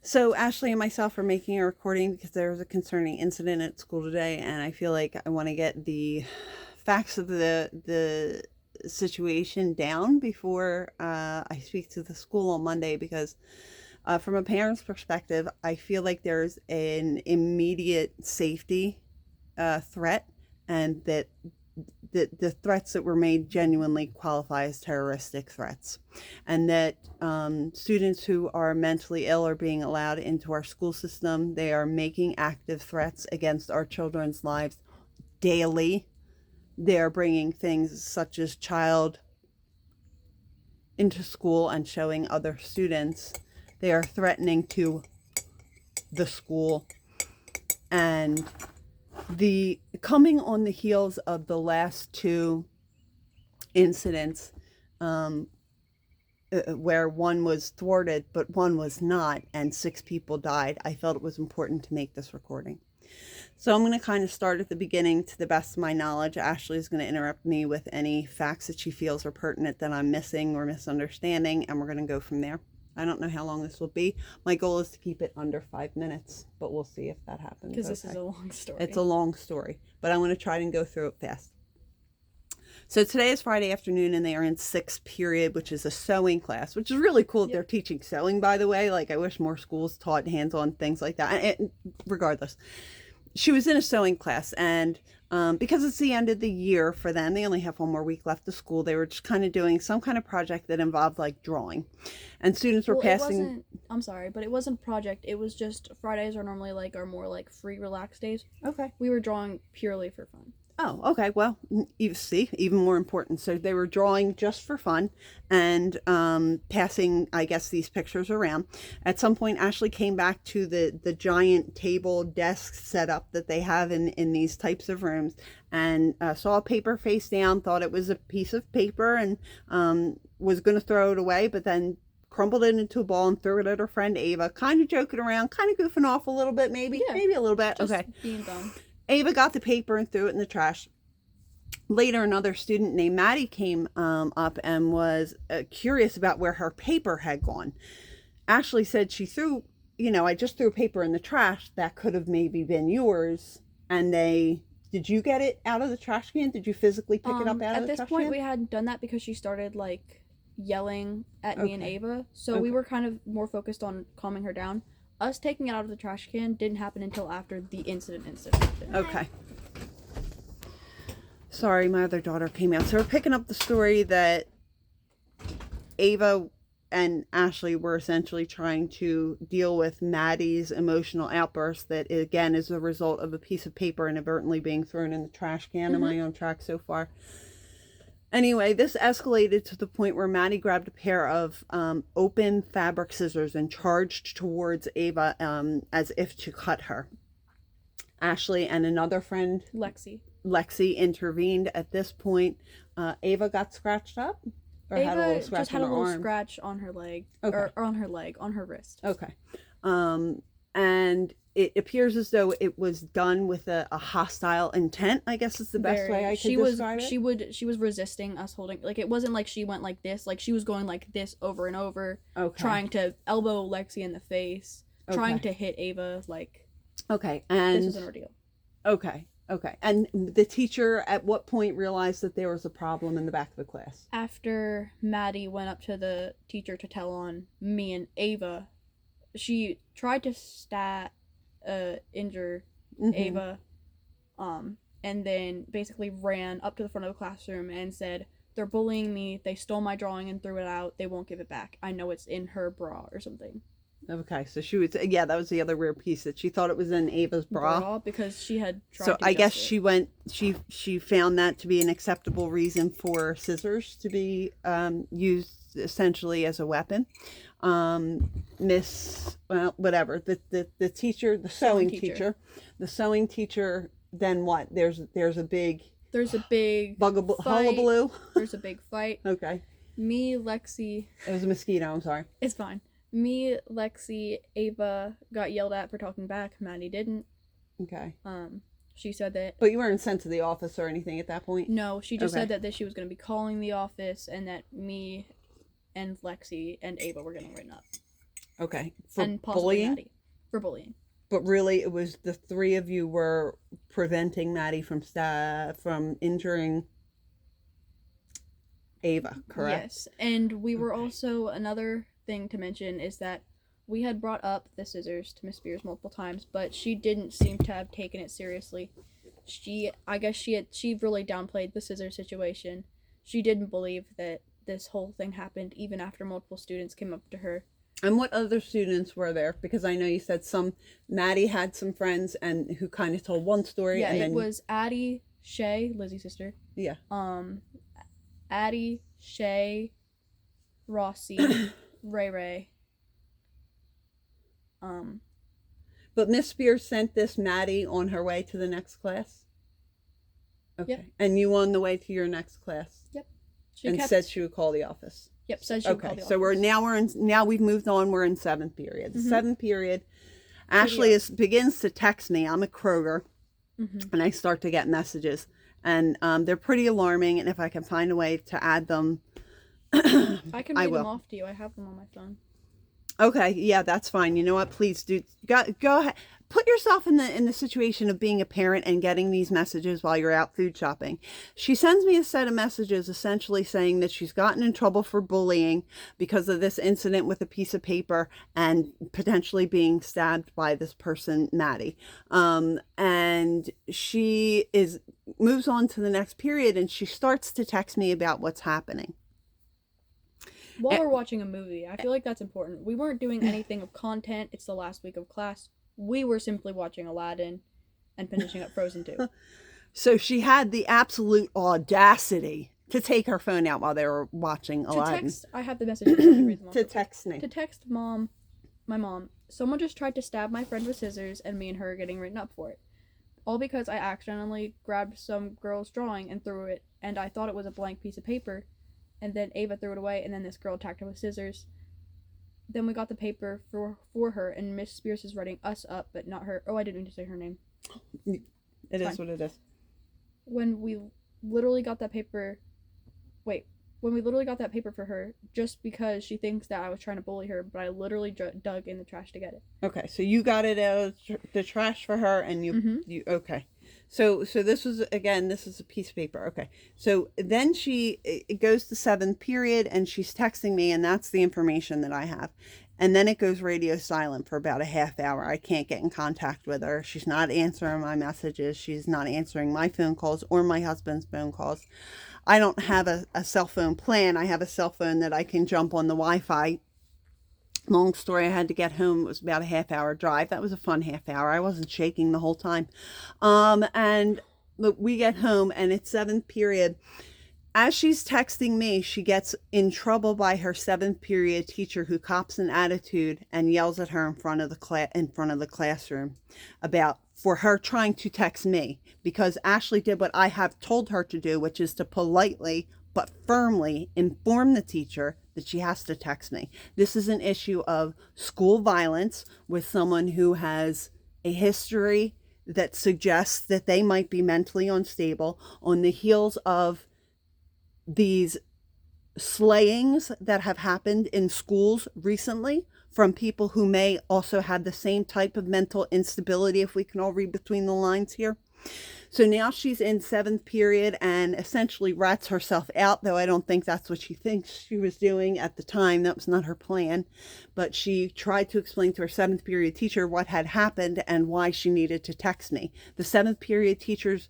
So Ashley and myself are making a recording because there was a concerning incident at school today, and I feel like I want to get the facts of the situation down before I speak to the school on Monday. Because from a parent's perspective, I feel like there's an immediate safety threat, and that the threats that were made genuinely qualify as terroristic threats, and that students who are mentally ill are being allowed into our school system. They are making active threats against our children's lives daily. They are bringing things such as child into school and showing other students. They are threatening to the school. And the coming on the heels of the last two incidents, where one was thwarted but one was not, and 6 people died, I felt it was important to make this recording. So I'm going to kind of start at the beginning to the best of my knowledge. Ashley is going to interrupt me with any facts that she feels are pertinent that I'm missing or misunderstanding, and we're going to go from there. I don't know how long this will be. My goal is to keep it under 5 minutes, but we'll see if that happens. Because this is a long story. It's a long story, but I'm going to try and go through it fast. So today is Friday afternoon, and they are in 6th period, which is a sewing class, which is really cool that they're teaching sewing, by the way. Like, I wish more schools taught hands-on things like that. And regardless, she was in a sewing class, and because it's the end of the year for them, they only have 1 more week left of school. They were just kind of doing some kind of project that involved like drawing, and students were passing. I'm sorry, but it wasn't a project. It was just Fridays are normally like our more like free, relaxed days. Okay. We were drawing purely for fun. Oh, okay. Well, you see, even more important. So they were drawing just for fun and passing, I guess, these pictures around. At some point, Ashley came back to the giant table desk setup that they have in these types of rooms, and saw a paper face down, thought it was a piece of paper, and was going to throw it away, but then crumbled it into a ball and threw it at her friend Ava, kind of joking around, kind of goofing off a little bit, maybe a little bit. Just okay. Being dumb. Ava got the paper and threw it in the trash. Later, another student named Maddie came up and was curious about where her paper had gone. Ashley said she threw, I just threw paper in the trash. That could have maybe been yours. And did you get it out of the trash can? Did you physically pick it up out of the trash can? At this point, we hadn't done that because she started like yelling at me and Ava. So we were kind of more focused on calming her down. Us taking it out of the trash can didn't happen until after the incident happened. Okay. Sorry, my other daughter came out. So we're picking up the story that Ava and Ashley were essentially trying to deal with Maddie's emotional outburst that, again, is a result of a piece of paper inadvertently being thrown in the trash can. Am I on track so far? Anyway, this escalated to the point where Maddie grabbed a pair of open fabric scissors and charged towards Ava as if to cut her. Ashley and another friend, Lexi, intervened. At this point, Ava got scratched up? Or Ava had a little scratch just had on a her little arm? Scratch on her leg, or on her wrist. Okay. And it appears as though it was done with a hostile intent, I guess is the best way I could describe it. She was resisting us holding, like, it wasn't like she went like this, like she was going like this over and over, trying to elbow Lexi in the face, trying to hit Ava, like, and this was an ordeal. Okay. And the teacher at what point realized that there was a problem in the back of the class? After Maddie went up to the teacher to tell on me and Ava, she tried to injure Ava, and then basically ran up to the front of the classroom and said, "They're bullying me, they stole my drawing and threw it out, they won't give it back. I know it's in her bra," or something. Okay, so she was, that was the other weird piece, that she thought it was in Ava's bra. Because she had tried so to I guess she found that to be an acceptable reason for scissors to be used essentially as a weapon. The sewing teacher, then what? There's a big hullabaloo. There's a big fight. Okay. Me, Lexi. It was a mosquito, I'm sorry. It's fine. Me, Lexi, Ava got yelled at for talking back. Maddie didn't. Okay. She said that... But you weren't sent to the office or anything at that point? No, she just said that she was going to be calling the office and that me and Lexi and Ava were getting written up. Okay. For and possibly bullying? Maddie for bullying. But really, it was the three of you were preventing Maddie from injuring Ava, correct? Yes, and we were Okay. also, another thing to mention is that we had brought up the scissors to Miss Spears multiple times, but she didn't seem to have taken it seriously. I guess she really downplayed the scissors situation. She didn't believe that this whole thing happened even after multiple students came up to her. And what other students were there? Because I know you said Maddie had some friends and who kind of told one story, Yeah, and it then was Addie, Shay, Lizzie's sister. yeah. Um, Addie, Shay, Rossi, Ray Ray. Um, But Miss Spears sent this Maddie on her way to the next class. Okay. Yep. And you on the way to your next class? Yep. Said she would call the office. Yep, said she would call Okay. the So office. now we've moved on. We're in seventh period. The Mhm. seventh period, Ashley begins to text me. I'm at Kroger, and I start to get messages, and they're pretty alarming. And if I can find a way to add them, I can I read them will. off to you. I have them on my phone. Okay, yeah, that's fine. You know what? Please do go ahead. Put yourself in the situation of being a parent and getting these messages while you're out food shopping. She sends me a set of messages essentially saying that she's gotten in trouble for bullying because of this incident with a piece of paper and potentially being stabbed by this person, Maddie. And she moves on to the next period, and she starts to text me about what's happening. While we're watching a movie, I feel like that's important. We weren't doing anything of content. It's the last week of class. We were simply watching Aladdin and finishing up Frozen 2. So she had the absolute audacity to take her phone out while they were watching Aladdin. I have the messages. Let me read them off. To text me. To text my mom, someone just tried to stab my friend with scissors and me and her are getting written up for it. All because I accidentally grabbed some girl's drawing and threw it, and I thought it was a blank piece of paper, and then Ava threw it away, and then this girl attacked her with scissors. Then we got the paper for her, and Miss Spears is writing us up, but not her. Oh, I didn't mean to say her name. It is what it is. When we literally got that paper for her, just because she thinks that I was trying to bully her, but I literally dug in the trash to get it. Okay, so you got it out of the trash for her, and you okay. So this is a piece of paper. Okay, so then it goes to seventh period, and she's texting me, and that's the information that I have. And then it goes radio silent for about a half hour. I can't get in contact with her. She's not answering my messages. She's not answering my phone calls or my husband's phone calls. I don't have a cell phone plan. I have a cell phone that I can jump on the Wi-Fi. Long story, I had to get home. It was about a half hour drive. That was a fun half hour. I wasn't shaking the whole time. And look, we get home, and it's seventh period. As she's texting me, she gets in trouble by her seventh period teacher, who cops an attitude and yells at her in front of the classroom for her trying to text me, because Ashley did what I have told her to do, which is to politely but firmly inform the teacher that she has to text me. This is an issue of school violence with someone who has a history that suggests that they might be mentally unstable, on the heels of these slayings that have happened in schools recently from people who may also have the same type of mental instability, if we can all read between the lines here. So now she's in seventh period and essentially rats herself out, though I don't think that's what she thinks she was doing at the time. That was not her plan. But she tried to explain to her seventh period teacher what had happened and why she needed to text me. The seventh period teacher's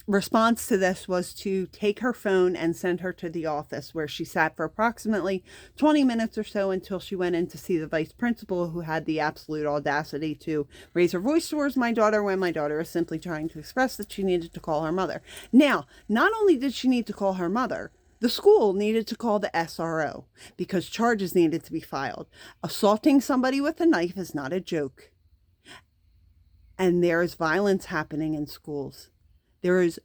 response to this was to take her phone and send her to the office, where she sat for approximately 20 minutes or so until she went in to see the vice principal, who had the absolute audacity to raise her voice towards my daughter when my daughter is simply trying to express that she needed to call her mother. Now, not only did she need to call her mother, the school needed to call the SRO because charges needed to be filed. Assaulting somebody with a knife is not a joke. And there is violence happening in schools. There is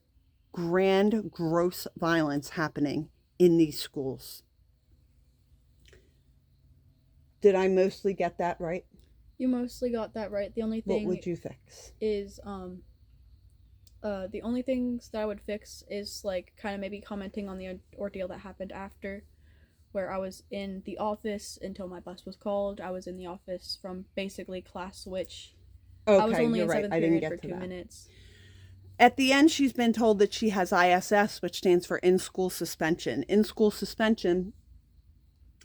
gross violence happening in these schools. Did I mostly get that right? You mostly got that right. The only thing What would you fix? Is the only things that I would fix is like kind of maybe commenting on the ordeal that happened after, where I was in the office until my bus was called. I was in the office from basically class switch. I was Okay, only you're in right. seventh I didn't period for get to 2 minutes. At the end, she's been told that she has ISS, which stands for in-school suspension. In-school suspension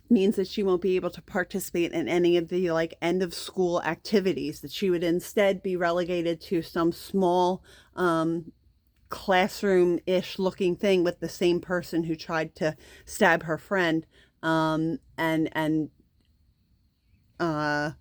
means that she won't be able to participate in any of the like end of school activities, that she would instead be relegated to some small classroom-ish looking thing with the same person who tried to stab her friend, and that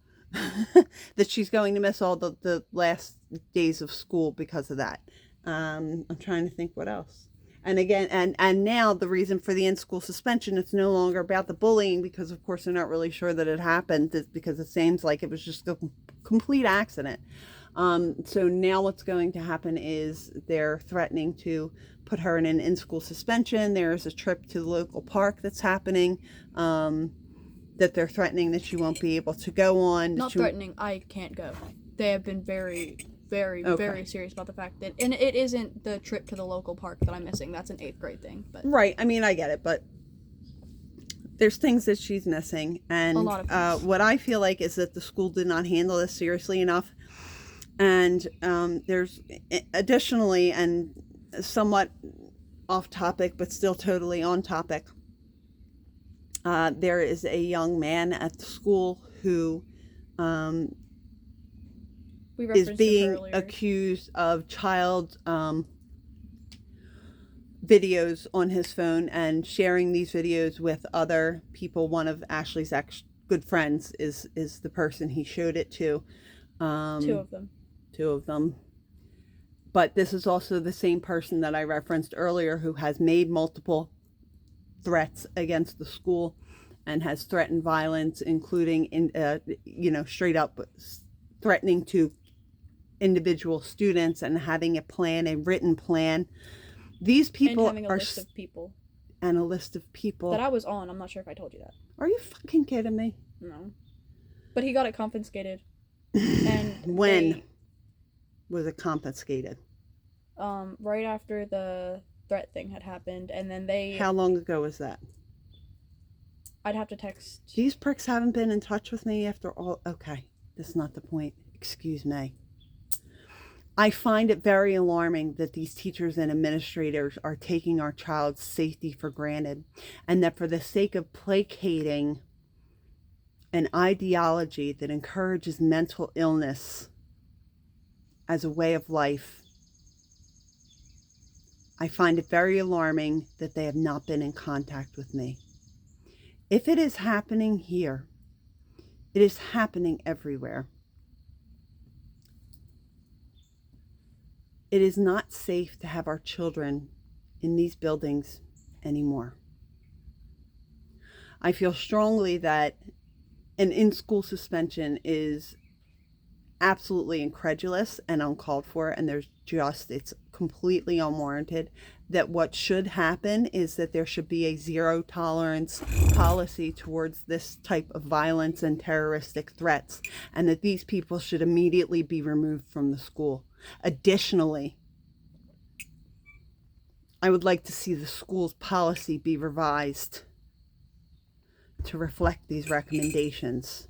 she's going to miss all the last days of school because of that. I'm trying to think what else. And again, and now the reason for the in-school suspension, it's no longer about the bullying, because of course they're not really sure that it happened, because it seems like it was just a complete accident. So now what's going to happen is they're threatening to put her in an in-school suspension. There's a trip to the local park that's happening, that they're threatening that she won't be able to go on. Not threatening, I can't go. They have been very, very serious about the fact that, and it isn't the trip to the local park that I'm missing. That's an 8th grade thing. But right, I mean, I get it, but there's things that she's missing, and a lot of things. What I feel like is that the school did not handle this seriously enough. And there's additionally, and somewhat off topic but still totally on topic, there is a young man at the school who is being accused of child videos on his phone and sharing these videos with other people. One of Ashley's good friends is the person he showed it to. 2 of them. But this is also the same person that I referenced earlier, who has made multiple threats against the school and has threatened violence, including straight up threatening to individual students and having a written plan. These people and having a list of people. And a list of people that I was on. I'm not sure if I told you that. Are you fucking kidding me? No. But he got it confiscated. And when was it confiscated? Right after the threat thing had happened, and then they... How long ago was that? I'd have to text... These pricks haven't been in touch with me after all... Okay, that's not the point. Excuse me. I find it very alarming that these teachers and administrators are taking our child's safety for granted, and that for the sake of placating an ideology that encourages mental illness as a way of life, I find it very alarming that they have not been in contact with me. If it is happening here, it is happening everywhere. It is not safe to have our children in these buildings anymore. I feel strongly that an in-school suspension is absolutely incredulous and uncalled for, and it's completely unwarranted. That what should happen is that there should be a zero tolerance policy towards this type of violence and terroristic threats, and that these people should immediately be removed from the school. Additionally, I would like to see the school's policy be revised to reflect these recommendations,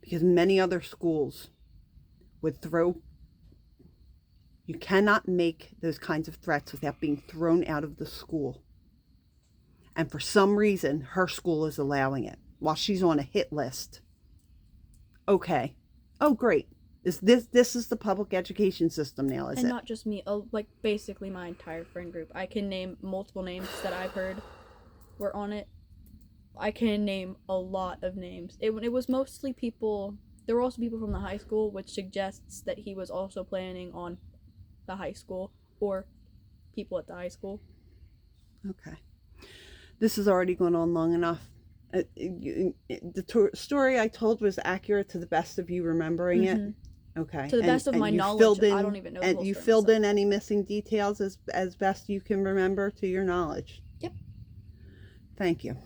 because many other schools would you cannot make those kinds of threats without being thrown out of the school. And for some reason, her school is allowing it while she's on a hit list. Okay. Oh, great. This is the public education system now, is it? And not just me, like basically my entire friend group. I can name multiple names that I've heard were on it. I can name a lot of names. It was mostly people. There were also people from the high school, which suggests that he was also planning on the high school or people at the high school. Okay. This has already gone on long enough. The story I told was accurate to the best of you remembering it. Okay. To the best of my knowledge, I don't even know the whole story. And you filled in any missing details as best you can remember to your knowledge. Yep. Thank you.